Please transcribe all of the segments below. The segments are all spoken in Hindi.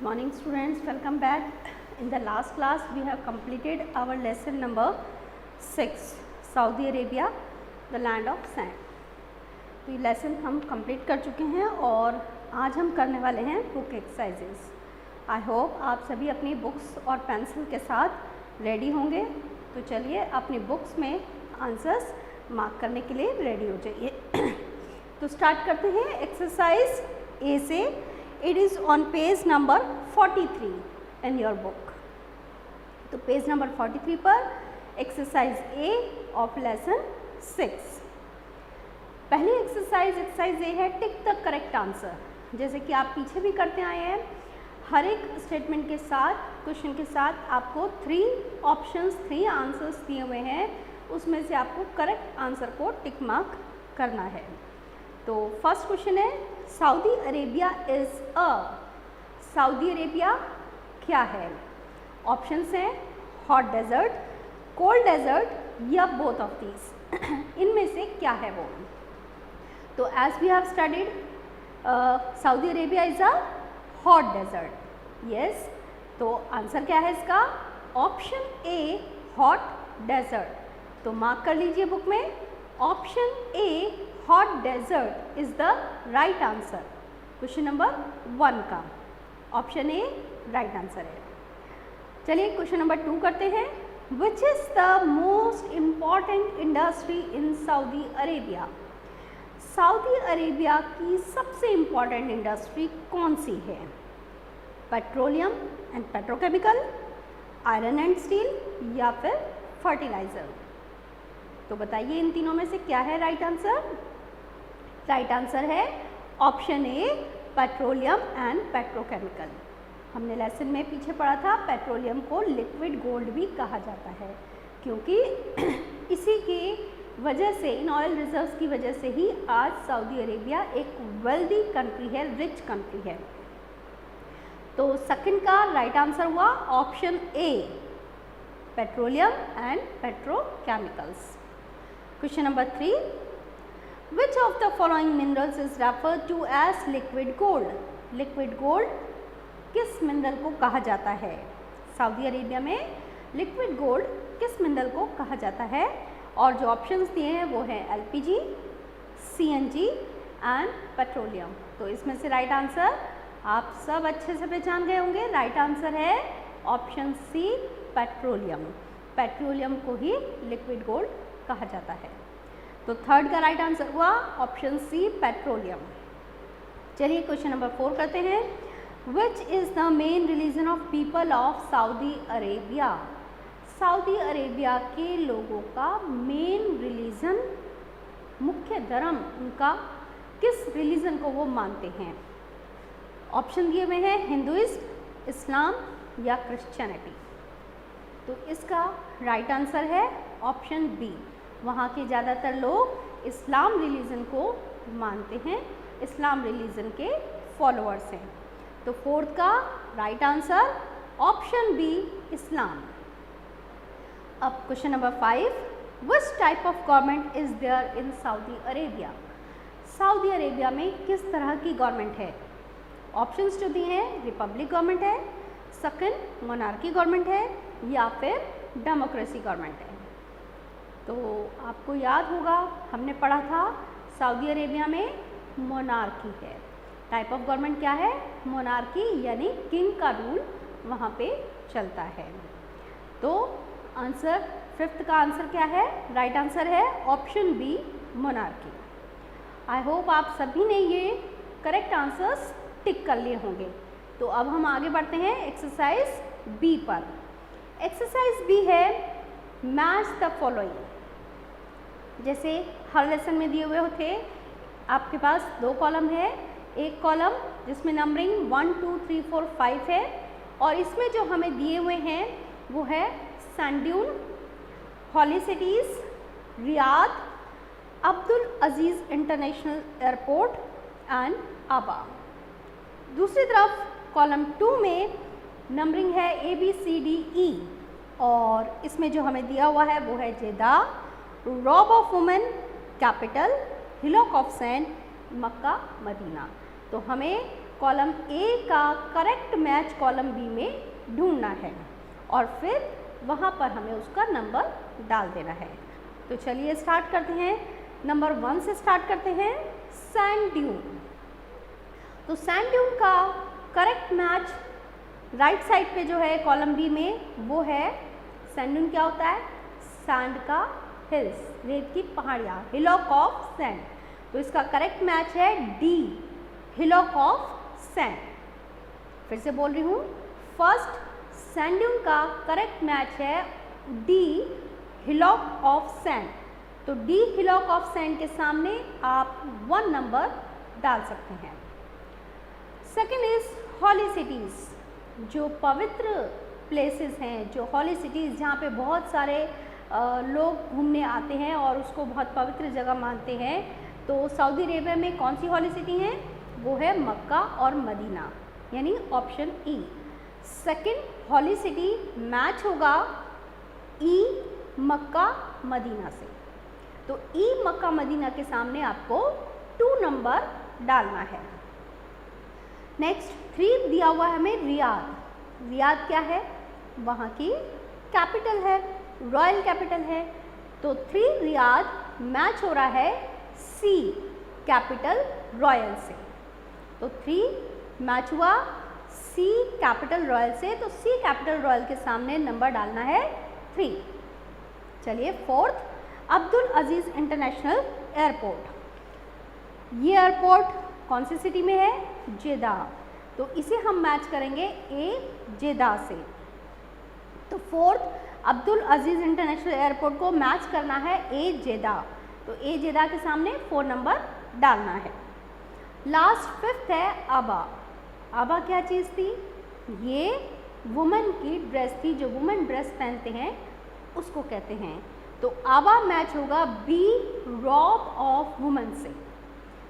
morning students, welcome back. In the last class we have completed our lesson number 6 Saudi Arabia the land of sand. तो ये लेसन हम कंप्लीट कर चुके हैं और आज हम करने वाले हैं बुक एक्सरसाइजेस. आई होप आप सभी अपनी बुक्स और पेंसिल के साथ रेडी होंगे. तो चलिए अपनी बुक्स में आंसर्स मार्क करने के लिए रेडी हो जाइए. तो स्टार्ट करते हैं एक्सरसाइज ए से. It is on page number 43 in your book. तो पेज नंबर 43 पर एक्सरसाइज ए ऑफ लेसन 6. पहली एक्सरसाइज ए है टिक द करेक्ट आंसर. जैसे कि आप पीछे भी करते आए हैं, हर एक स्टेटमेंट के साथ, क्वेश्चन के साथ आपको 3 ऑप्शंस, 3 आंसर्स दिए हुए हैं. उसमें से आपको करेक्ट आंसर को टिक मार्क करना है. तो फर्स्ट क्वेश्चन है Saudi Arabia is a. Saudi Arabia क्या है? ऑप्शंस हैं हॉट डेजर्ट, कोल्ड डेजर्ट या बोथ ऑफ दीज. इनमें से क्या है वो? तो as we have studied Saudi Arabia is a hot desert. Yes. तो आंसर क्या है इसका? Option A hot desert. तो मार्क कर लीजिए बुक में. Option A hot desert is the right answer. Question number 1 का ऑप्शन ए राइट आंसर है. चलिए क्वेश्चन नंबर 2 करते हैं. Which is the most important industry in Saudi Arabia? Saudi Arabia की सबसे इम्पॉर्टेंट इंडस्ट्री कौन सी है? Petroleum and petrochemical, iron and steel या फिर फर्टिलाइज़र. तो बताइए इन तीनों में से क्या है राइट आंसर? राइट आंसर है option A petroleum and petrochemical. हमने लेसन में पीछे पढ़ा था पेट्रोलियम को लिक्विड गोल्ड भी कहा जाता है, क्योंकि इसी की वजह से, इन ऑयल रिजर्व्स की वजह से ही आज सऊदी अरेबिया एक वेल्दी कंट्री है, रिच कंट्री है. तो सेकंड का राइट आंसर हुआ option A petroleum and petrochemicals. Question number 3. Which of the following minerals is referred to as liquid gold? Liquid gold किस मिनरल को कहा जाता है? सऊदी अरेबिया में लिक्विड गोल्ड किस मिनरल को कहा जाता है? और जो ऑप्शंस दिए हैं वो है एलपीजी, सीएनजी एंड पेट्रोलियम. तो इसमें से राइट आंसर आप सब अच्छे से पहचान गए होंगे. राइट आंसर है ऑप्शन सी पेट्रोलियम. पेट्रोलियम को ही लिक्विड गोल्ड कहा जाता है. तो थर्ड का राइट आंसर हुआ ऑप्शन सी पेट्रोलियम. चलिए क्वेश्चन नंबर 4 करते हैं. Which is the main religion of people of Saudi Arabia? Saudi Arabia के लोगों का मेन रिलीजन, मुख्य धर्म उनका किस रिलीजन को वो मानते हैं? ऑप्शन दिए हुए हैं हिंदुइस्ट, इस्लाम या क्रिश्चियनिटी. तो इसका राइट आंसर है ऑप्शन बी. वहाँ के ज़्यादातर लोग इस्लाम रिलीजन को मानते हैं, इस्लाम रिलीजन के फॉलोअर्स हैं. तो फोर्थ का right answer option B Islam. अब question number 5. Which type of government is there in Saudi Arabia? Saudi Arabia में किस तरह की गवर्नमेंट है? ऑप्शंस जो दिए हैं रिपब्लिक गवर्नमेंट है, सेकंड मोनार्की गवर्नमेंट है या फिर डेमोक्रेसी गवर्नमेंट है. तो आपको याद होगा हमने पढ़ा था सऊदी अरेबिया में मोनार्की है. टाइप ऑफ गवर्नमेंट क्या है? मोनार्की, यानी किंग का रूल वहाँ पे चलता है. तो आंसर, फिफ्थ का आंसर क्या है? राइट आंसर है option B monarchy. I hope आप सभी ने ये करेक्ट आंसर्स टिक कर लिए होंगे. तो अब हम आगे बढ़ते हैं एक्सरसाइज बी पर. एक्सरसाइज बी है मैच द फॉलोइंग. जैसे हर लेसन में दिए हुए थे, आपके पास 2 कॉलम है. एक कॉलम जिसमें नंबरिंग 1 2 3 4 5 है और इसमें जो हमें दिए हुए हैं वो है sand dune, holy cities, Riyadh, Abdul Aziz international airport and Abha. दूसरी तरफ कॉलम 2 में नंबरिंग है ABCDE और इसमें जो हमें दिया हुआ है वो है Jeddah, robe of women, capital, hillock of sand, Mecca, Medina. तो हमें कॉलम ए का करेक्ट मैच कॉलम बी में ढूंढना है और फिर वहाँ पर हमें उसका नंबर डाल देना है। तो चलिए स्टार्ट करते हैं। नंबर 1 से स्टार्ट करते हैं, सैंड ड्यून। तो सैंड ड्यून का करेक्ट मैच राइट साइड पे जो है कॉलम बी में वो है, सैंड ड्यून क्या होता है, सैंड का हिल्स, रेत की पहाड़ियाँ, हिलॉक ऑफ सैंड। तो इसका करेक्ट मैच है डी, हिलॉक ऑफ सैंड। फिर से बोल रही हूँ, फर्स्ट सैंड ड्यून का करेक्ट मैच है डी, हिलॉक ऑफ सैंड। तो डी हिलॉक ऑफ सैंड के सामने आप 1 नंबर डाल सकते हैं। सेकेंड इज हॉली सिटीज़, जो पवित्र प्लेसेस हैं, जो हॉली सिटीज़ जहाँ पे बहुत सारे लोग घूमने आते हैं और उसको बहुत पवित्र जगह मानते हैं। तो सऊदी अरेबिया में कौन सी हॉली सिटी है, वो है मक्का और मदीना, यानी ऑप्शन ई। सेकंड हॉली सिटी मैच होगा ई, मक्का मदीना से। तो ई मक्का मदीना के सामने आपको 2 नंबर डालना है। नेक्स्ट 3 दिया हुआ है हमें रियाद। रियाद क्या है, वहाँ की कैपिटल है, रॉयल कैपिटल है। तो 3 रियाद मैच हो रहा है सी, कैपिटल रॉयल से। तो 3 मैच हुआ सी कैपिटल रॉयल से, तो सी कैपिटल रॉयल के सामने नंबर डालना है 3। चलिए fourth, Abdul Aziz international airport. ये एयरपोर्ट कौन सी सिटी में है, जेदा। तो इसे हम मैच करेंगे ए, जेदा से। तो fourth Abdul Aziz international airport को मैच करना है ए, जेदा। तो ए, जेदा के सामने 4 नंबर डालना है। लास्ट 5th है आबा। आबा क्या चीज़ थी, ये वुमेन की ड्रेस थी, जो वुमेन ड्रेस पहनते हैं उसको कहते हैं। तो आबा मैच होगा बी, रॉब ऑफ वुमेन से।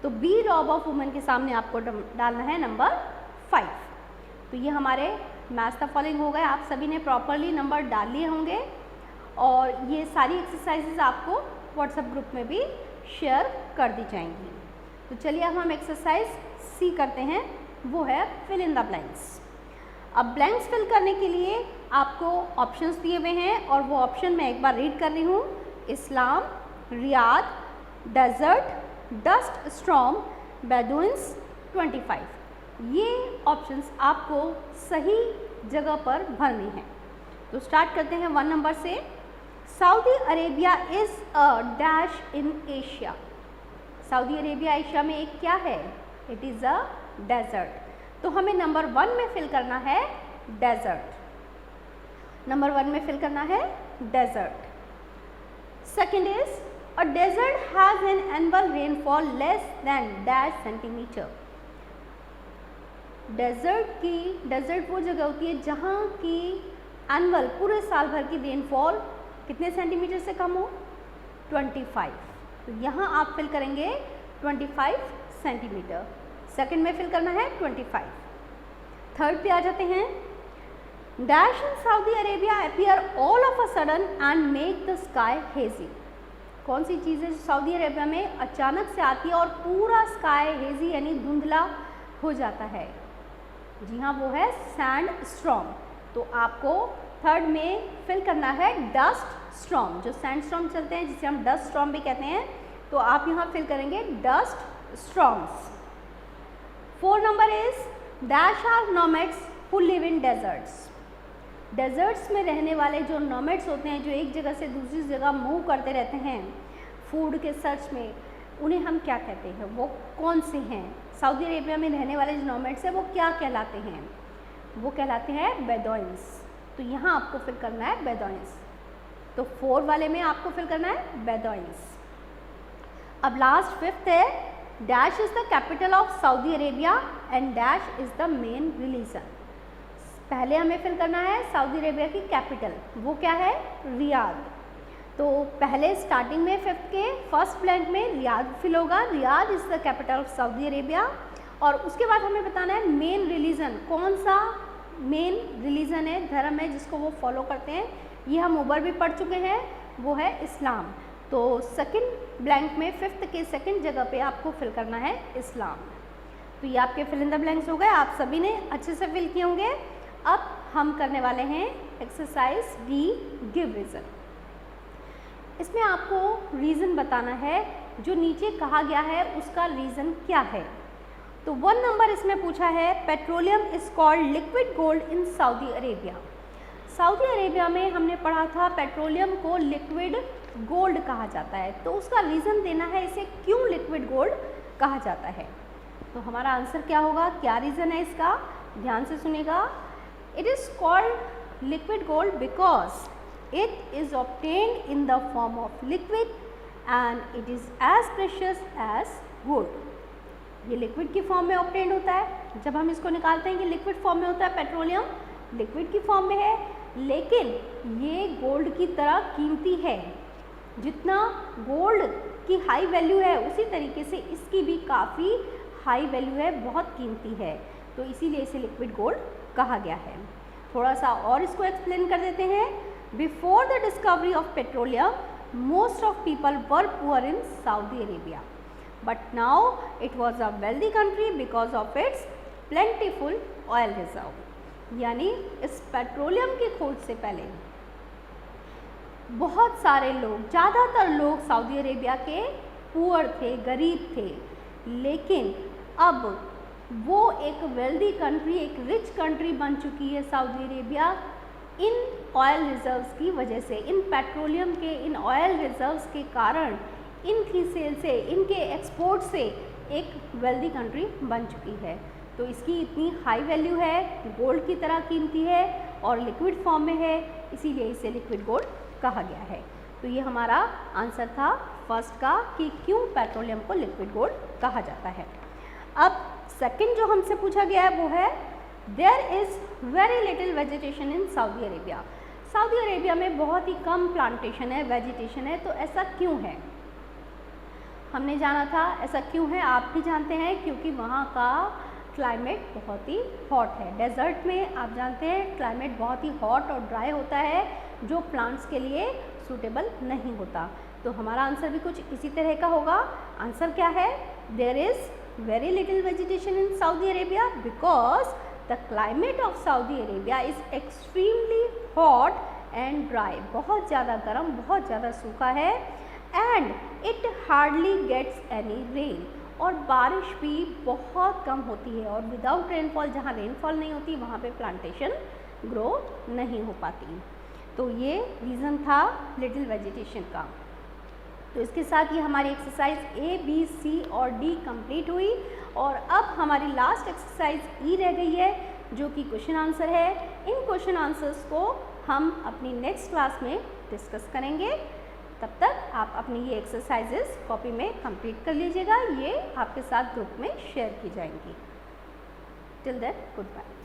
तो बी, रॉब ऑफ वुमेन के सामने आपको डालना है नंबर 5। तो ये हमारे मैच द फॉलोइंग हो गए। आप सभी ने प्रॉपरली नंबर डाल लिए होंगे और ये सारी एक्सरसाइजेज आपको व्हाट्सएप ग्रुप में भी शेयर कर दी जाएंगी। तो चलिए अब हम एक्सरसाइज सी करते हैं, वो है फिल इन द ब्लैंक्स। अब ब्लैंक्स फिल करने के लिए आपको ऑप्शंस दिए हुए हैं और वो ऑप्शन मैं एक बार रीड कर रही हूँ। इस्लाम, रियाद, डेजर्ट, डस्ट स्टॉर्म, बेदुइन्स, 25। ये ऑप्शंस आपको सही जगह पर भरने हैं। तो स्टार्ट करते हैं 1 नंबर से। Saudi Arabia is a dash in Asia. Saudi Arabia Asia में एक क्या है, इट इज़ अ डेजर्ट। तो हमें नंबर 1 में फिल करना है डेजर्ट। नंबर 1 में फिल करना है desert. Second is a desert has an annual rainfall less than dash centimetre. Desert वो जगह होती है जहाँ की एनुअल पूरे साल भर की रेनफॉल कितने सेंटीमीटर से कम हो, 25। तो यहाँ आप फिल करेंगे 25 सेंटीमीटर। सेकंड में फिल करना है 25। थर्ड पे आ जाते हैं, dash in Saudi Arabia appear all of a sudden and make the sky hazy. कौन सी चीज़ें जो सऊदी अरेबिया में अचानक से आती है और पूरा स्काई हेजी यानी धुंधला हो जाता है, जी हाँ वो है सैंड स्टॉर्म। तो आपको थर्ड में फिल करना है डस्ट स्टॉर्म। जो सैंड स्टॉर्म चलते हैं जिसे हम डस्ट स्टॉर्म भी कहते हैं, तो आप यहाँ फिल करेंगे dust storms. 4 number is dash are nomads who live in deserts. Deserts में रहने वाले जो नोमैड्स होते हैं, जो एक जगह से दूसरी जगह मूव करते रहते हैं फूड के सर्च में, उन्हें हम क्या कहते हैं, वो कौन से हैं। सऊदी अरेबिया में रहने वाले जो नोमैड्स हैं वो क्या कहलाते हैं, वो कहलाते हैं बेदुइन्स। तो यहाँ आपको फिल करना है बेदुइन्स। तो 4 वाले में आपको फिल करना है बेदुइन्स। अब लास्ट 5th है, dash is the capital of Saudi Arabia and dash is the main religion. पहले हमें फिल करना है सऊदी अरेबिया की कैपिटल, वो क्या है, रियाद। तो पहले स्टार्टिंग में 5th के फर्स्ट ब्लैंक में रियाद फिल होगा, Riyadh is the capital of Saudi Arabia. और उसके बाद हमें बताना है मेन रिलीजन, कौन सा मेन रिलीजन है, धर्म है जिसको वो फॉलो करते हैं। ये हम ऊपर भी पढ़ चुके हैं, वो है इस्लाम। तो सेकंड ब्लैंक में 5th के सेकंड जगह पे आपको फिल करना है इस्लाम। तो ये आपके फिल इन द ब्लैंक्स हो गए, आप सभी ने अच्छे से फिल किए होंगे। अब हम करने वाले हैं एक्सरसाइज डी, गिव रीज़न। इसमें आपको रीज़न बताना है, जो नीचे कहा गया है उसका रीज़न क्या है। तो 1 नंबर इसमें पूछा है, petroleum is called liquid gold in Saudi Arabia. Saudi Arabia में हमने पढ़ा था पेट्रोलियम को लिक्विड गोल्ड कहा जाता है, तो उसका रीज़न देना है इसे क्यों लिक्विड गोल्ड कहा जाता है। तो हमारा आंसर क्या होगा, क्या रीज़न है इसका, ध्यान से सुनेगा। It is called liquid gold because it is obtained in the form of liquid and it is as precious as gold. ये लिक्विड की फॉर्म में ऑब्टेन्ड होता है। जब हम इसको निकालते हैं कि लिक्विड फॉर्म में होता है, पेट्रोलियम लिक्विड की फॉर्म में है, लेकिन ये गोल्ड की तरह कीमती है। जितना गोल्ड की हाई वैल्यू है उसी तरीके से इसकी भी काफ़ी हाई वैल्यू है, बहुत कीमती है, तो इसीलिए इसे लिक्विड गोल्ड कहा गया है। थोड़ा सा और इसको एक्सप्लेन कर देते हैं। Before the discovery of petroleum most of people were poor in Saudi Arabia, but now it was a wealthy country because of its plentiful oil reserve. यानी इस पेट्रोलियम की खोज से पहले बहुत सारे लोग, ज़्यादातर लोग सऊदी अरेबिया के पुअर थे, गरीब थे, लेकिन अब वो एक वेल्दी कंट्री, एक रिच कंट्री बन चुकी है Saudi Arabia in oil reserves की वजह से। इन पेट्रोलियम के, इन ऑयल रिजर्व्स के कारण, इनकी सेल से, इनके एक्सपोर्ट से एक वेल्दी कंट्री बन चुकी है। तो इसकी इतनी हाई वैल्यू है, गोल्ड की तरह कीमती है और लिक्विड फॉर्म में है, इसीलिए इसे लिक्विड गोल्ड कहा गया है। तो ये हमारा आंसर था फर्स्ट का कि क्यों पेट्रोलियम को लिक्विड गोल्ड कहा जाता है। अब सेकंड जो हमसे पूछा गया है वो है, there is very little vegetation in Saudi Arabia. Saudi Arabia में बहुत ही कम प्लांटेशन है, वेजिटेशन है, तो ऐसा क्यों है। हमने जाना था ऐसा क्यों है, आप भी जानते हैं, क्योंकि वहाँ का क्लाइमेट बहुत ही हॉट है। डेजर्ट में आप जानते हैं क्लाइमेट बहुत ही हॉट और ड्राई होता है, जो प्लांट्स के लिए सूटेबल नहीं होता। तो हमारा आंसर भी कुछ इसी तरह का होगा। आंसर क्या है, there is very little vegetation in Saudi Arabia because the climate of Saudi Arabia is extremely hot and dry. बहुत ज़्यादा गर्म, बहुत ज़्यादा सूखा है, and it hardly gets any rain, और बारिश भी बहुत कम होती है, और विदाउट रेनफॉल, जहाँ रेनफॉल नहीं होती वहाँ पे प्लांटेशन ग्रो नहीं हो पाती। तो ये रीज़न था लिटिल वेजिटेशन का। तो इसके साथ ये हमारी एक्सरसाइज A, B, C और D कंप्लीट हुई, और अब हमारी लास्ट एक्सरसाइज E रह गई है, जो कि क्वेश्चन आंसर है। इन क्वेश्चन आंसर्स को हम अपनी नेक्स्ट क्लास में डिस्कस करेंगे। तब तक आप अपनी ये एक्सरसाइजेस कॉपी में कंप्लीट कर लीजिएगा, ये आपके साथ ग्रुप में शेयर की जाएंगी। Till then good bye.